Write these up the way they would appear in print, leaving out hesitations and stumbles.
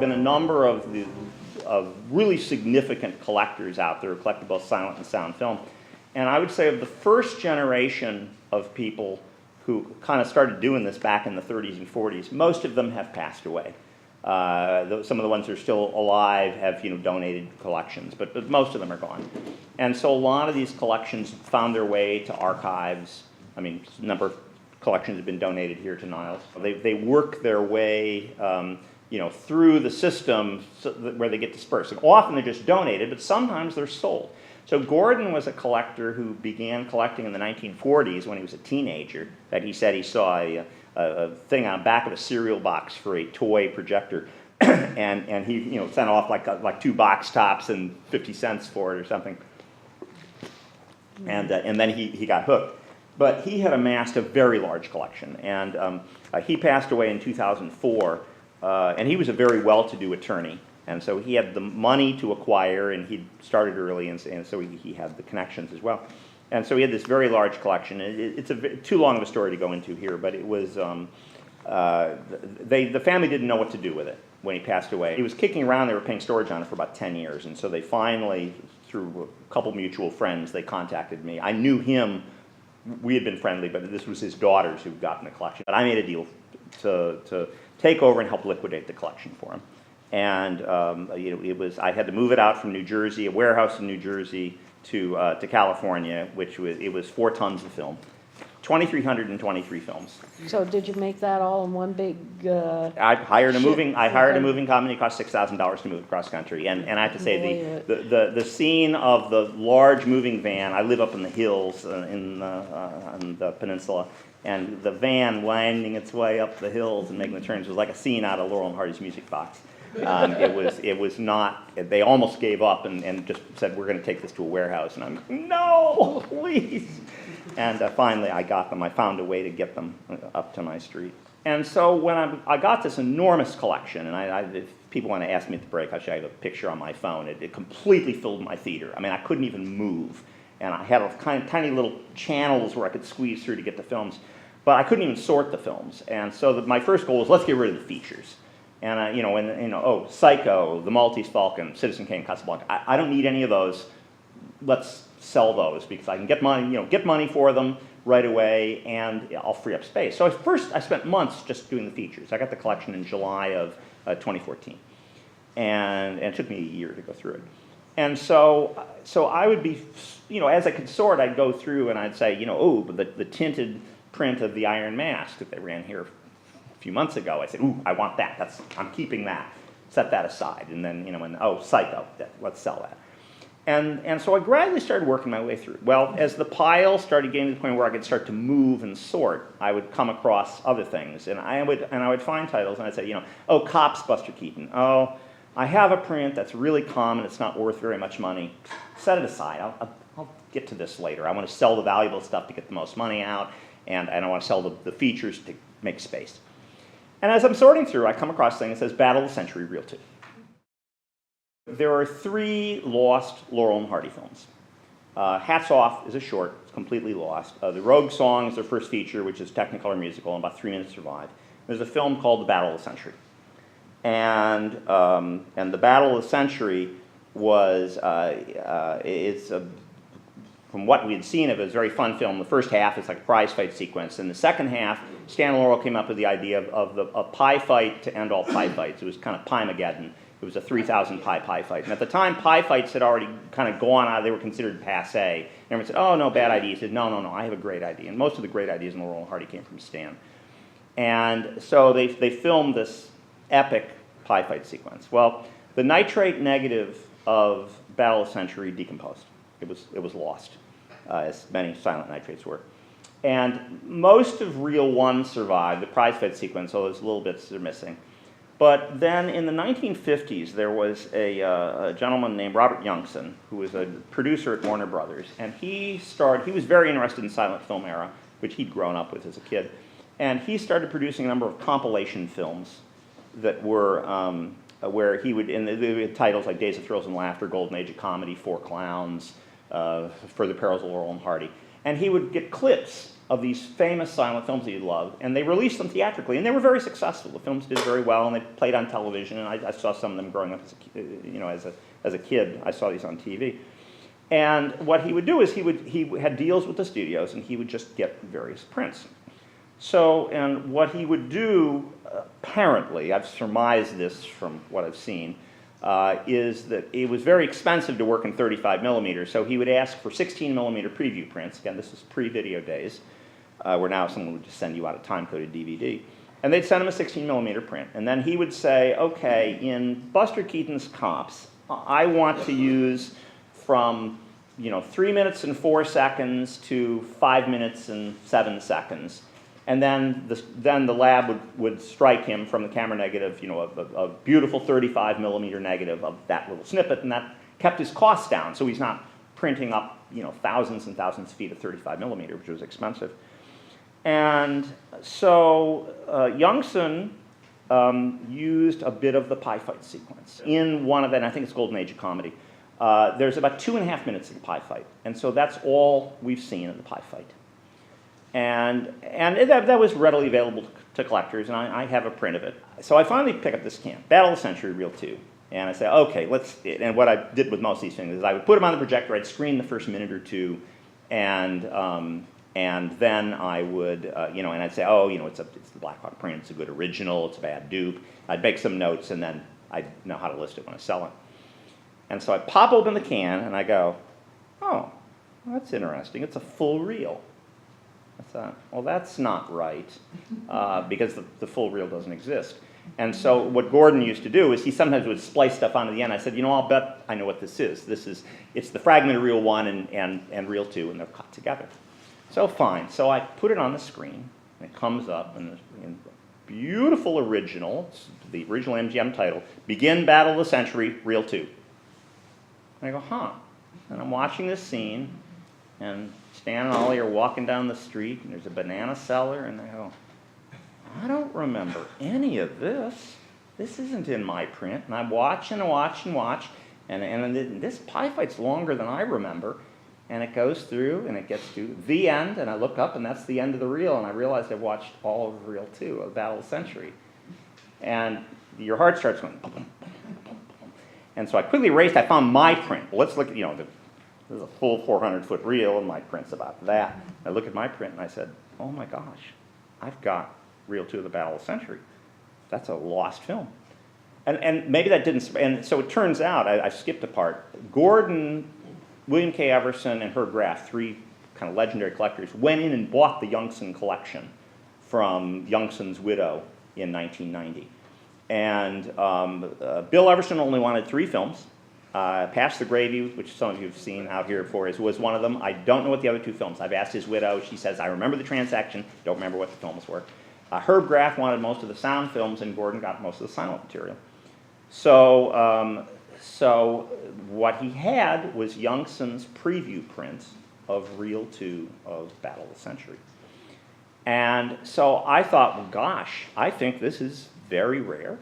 been a number of really significant collectors out there who collected both silent and sound film. And I would say of the first generation of people who kind of started doing this back in the 30s and 40s, most of them have passed away. Some of the ones that are still alive have donated collections, but most of them are gone. And so a lot of these collections found their way to archives. I mean, a number of collections have been donated here to Niles. They work their way through the system where they get dispersed. And often they're just donated, but sometimes they're sold. So Gordon was a collector who began collecting in the 1940s when he was a teenager. That he said he saw a thing on the back of a cereal box for a toy projector, and he sent off like 2 box tops and 50 cents for it or something. And then he got hooked. But he had amassed a very large collection, and he passed away in 2004. And he was a very well-to-do attorney. And so he had the money to acquire, and he started early, and so he had the connections as well. And so he had this very large collection. It's too long of a story to go into here, but it was, the family didn't know what to do with it when he passed away. He was kicking around, they were paying storage on it for about 10 years, and so they finally, through a couple mutual friends, they contacted me. I knew him, we had been friendly, but this was his daughters who'd gotten the collection. But I made a deal to take over and help liquidate the collection for him. And I had to move it out from New Jersey, a warehouse in New Jersey, to California, which was 4 tons of film, 2,323 films. So did you make that all in one big? I hired a moving company. It cost $6,000 to move across country, and I have to say the scene of the large moving van. I live up in the hills on the peninsula. And the van winding its way up the hills and making the turns was like a scene out of Laurel and Hardy's Music Box. It was not. They almost gave up and just said, "We're going to take this to a warehouse." And I'm like, "No, please!" And finally, I got them. I found a way to get them up to my street. And so when I got this enormous collection, and if people want to ask me at the break, I'll show you a picture on my phone. It completely filled my theater. I mean, I couldn't even move, and I had a kind of tiny little channels where I could squeeze through to get the films. But I couldn't even sort the films, and so my first goal was let's get rid of the features. And Psycho, The Maltese Falcon, Citizen Kane, Casablanca. I don't need any of those. Let's sell those because I can get money for them right away, and I'll free up space. So first, I spent months just doing the features. I got the collection in July of 2014, and it took me a year to go through it. And so I would be, as I could sort, I'd go through and I'd say, but the tinted print of the Iron Mask that they ran here a few months ago. I said, "Ooh, I want that. I'm keeping that. Set that aside." And then, Psycho, let's sell that. And so I gradually started working my way through. Well, as the pile started getting to the point where I could start to move and sort, I would come across other things, and I would find titles, and I'd say, Cops, Buster Keaton. Oh, I have a print that's really common. It's not worth very much money. Set it aside. I'll get to this later. I want to sell the valuable stuff to get the most money out. And I want to sell the features to make space. And as I'm sorting through, I come across a thing that says Battle of the Century Reel 2. There are 3 lost Laurel and Hardy films. Hats Off is a short, it's completely lost. The Rogue Song is their first feature, which is Technicolor musical, and about 3 minutes survive. There's a film called The Battle of the Century. And The Battle of the Century was, from what we had seen of it, was a very fun film. The first half is like a prize fight sequence. And the second half, Stan Laurel came up with the idea of a pie fight to end all pie fights. It was kind of Pie-mageddon. It was a 3,000 pie fight. And at the time, pie fights had already kind of gone out. They were considered passé. And everyone said, "Oh, no, bad idea." He said, no, I have a great idea. And most of the great ideas in Laurel and Hardy came from Stan. And so they filmed this epic pie fight sequence. Well, the nitrate negative of Battle of the Century decomposed. It was lost. As many silent nitrates were. And most of Reel 1 survived, the prize fight sequence, so there's little bits that are missing. But then in the 1950s, there was a gentleman named Robert Youngson, who was a producer at Warner Brothers, and he was very interested in silent film era, which he'd grown up with as a kid. And he started producing a number of compilation films that were, where he would, in the titles like Days of Thrills and Laughter, Golden Age of Comedy, Four Clowns, For the Perils of Laurel and Hardy. And he would get clips of these famous silent films that he loved, and they released them theatrically, and they were very successful. The films did very well, and they played on television, and I saw some of them growing up as a kid. I saw these on TV. And what he would do is he had deals with the studios, and he would just get various prints. So, and what he would do, apparently, I've surmised this from what I've seen, is that it was very expensive to work in 35 millimeters, so he would ask for 16 millimeter preview prints. Again, this is pre-video days, where now someone would just send you out a time-coded DVD. And they'd send him a 16 millimeter print. And then he would say, okay, in Buster Keaton's Cops, I want to use from 3 minutes and 4 seconds to 5 minutes and 7 seconds. And then the lab would strike him from the camera negative, a beautiful 35 millimeter negative of that little snippet, and that kept his costs down. So he's not printing up, thousands and thousands of feet of 35 millimeter, which was expensive. And so Youngson used a bit of the pie fight sequence in one of them. I think it's Golden Age of Comedy. There's about 2.5 minutes of the pie fight, and so that's all we've seen of the pie fight. And that was readily available to collectors, and I have a print of it. So I finally pick up this can, Battle of the Century, Reel 2. And I say, okay, and what I did with most of these things is I would put them on the projector, I'd screen the first minute or two, and then I would, and I'd say, it's the Black Hawk print, it's a good original, it's a bad dupe. I'd make some notes, and then I'd know how to list it when I sell it. And so I pop open the can, and I go, oh, that's interesting, it's a full reel. I thought, well, that's not right, because the full reel doesn't exist. And so what Gordon used to do is he sometimes would splice stuff onto the end. I said, I'll bet I know what this is. It's the fragment of reel 1 and reel 2, and they're cut together. So fine. So I put it on the screen, and it comes up, and beautiful original, it's the original MGM title, Begin Battle of the Century, Reel 2. And I go, huh. And I'm watching this scene, and Stan and Ollie are walking down the street, and there's a banana seller, and I go, I don't remember any of this. This isn't in my print. And I watch and watch and watch, and this pie fight's longer than I remember. And it goes through, and it gets to the end, and I look up, and that's the end of the reel, and I realized I've watched all of reel 2 of Battle of the Century. And your heart starts going, boom, boom, boom, boom, boom. And so I quickly erased, I found my print. Well, let's look at, there's a full 400-foot reel, and my print's about that. I look at my print, and I said, oh my gosh, I've got reel 2 of the Battle of the Century. That's a lost film. And maybe that didn't, and so it turns out, I skipped a part, Gordon, William K. Everson, and Herb Graff, 3 kind of legendary collectors, went in and bought the Youngson collection from Youngson's widow in 1990. And Bill Everson only wanted 3 films. Pass the Gravy, which some of you have seen out here before, was one of them. I don't know what the other 2 films. I've asked his widow. She says, I remember the transaction, don't remember what the films were. Herb Graff wanted most of the sound films, and Gordon got most of the silent material. So what he had was Youngson's preview prints of reel 2 of Battle of the Century. And so I thought, well, gosh, I think this is very rare.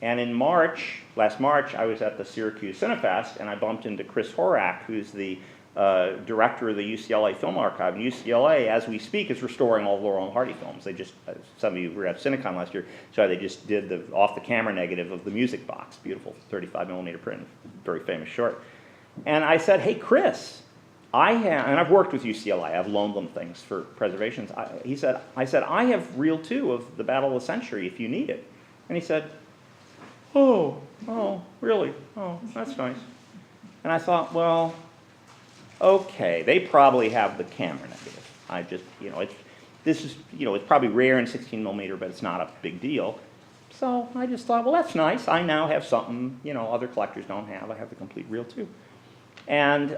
And in last March, I was at the Syracuse Cinefest, and I bumped into Chris Horak, who's the director of the UCLA Film Archive. And UCLA, as we speak, is restoring all Laurel and Hardy films. They just, some of you were at Cinecon last year, so they just did the off-the-camera negative of The Music Box, beautiful 35 millimeter print, very famous short. And I said, hey, Chris, and I've worked with UCLA, I've loaned them things for preservations. I said, I have reel 2 of the Battle of the Century if you need it. And he said, oh, really? Oh, that's nice. And I thought, well, okay, they probably have the camera negative. I just, it's probably rare in 16 millimeter, but it's not a big deal. So I just thought, well, that's nice. I now have something, other collectors don't have. I have the complete reel 2. And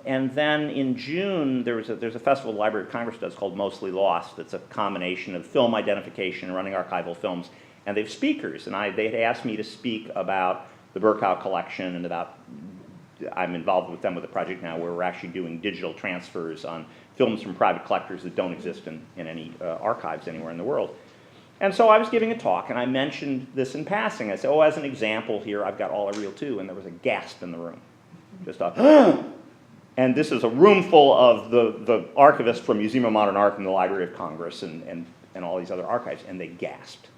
then in June, there's a festival the Library of Congress does called Mostly Lost. It's a combination of film identification and running archival films. And they have speakers, and they had asked me to speak about the Burkow collection and I'm involved with them with a project now where we're actually doing digital transfers on films from private collectors that don't exist in any archives anywhere in the world. And so I was giving a talk, and I mentioned this in passing. I said, as an example here, I've got all of reel 2, and there was a gasp in the room. Just a, And this is a room full of the archivists from Museum of Modern Art and the Library of Congress and all these other archives, and they gasped.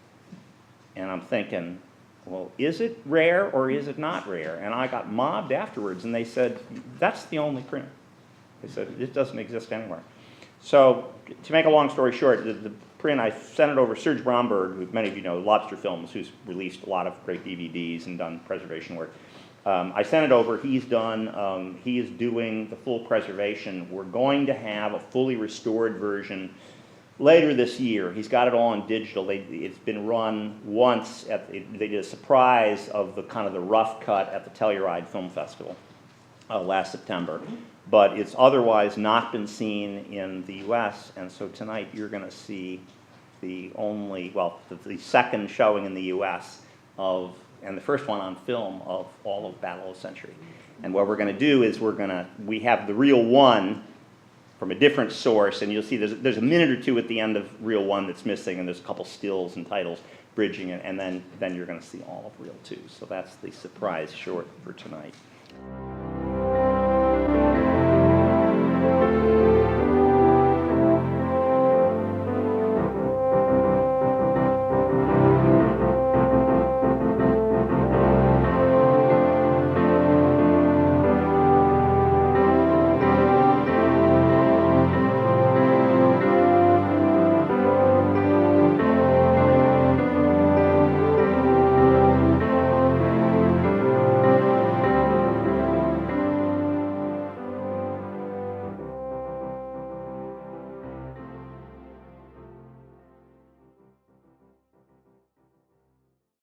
And I'm thinking, well, is it rare or is it not rare? And I got mobbed afterwards, and they said, that's the only print. They said, it doesn't exist anywhere. So, to make a long story short, the print, I sent it over to Serge Bromberg, who many of you know, Lobster Films, who's released a lot of great DVDs and done preservation work. I sent it over, he is doing the full preservation. We're going to have a fully restored version later this year. He's got it all on digital. It's been run once, they did a surprise of the kind of the rough cut at the Telluride Film Festival last September. But it's otherwise not been seen in the US, and so tonight you're going to see the second showing in the US of, and the first one on film of all of Battle of the Century. And what we're going to do is we have the reel one from a different source, and you'll see there's a minute or two at the end of reel one that's missing, and there's a couple stills and titles bridging it, and then you're going to see all of reel two. So that's the surprise short for tonight.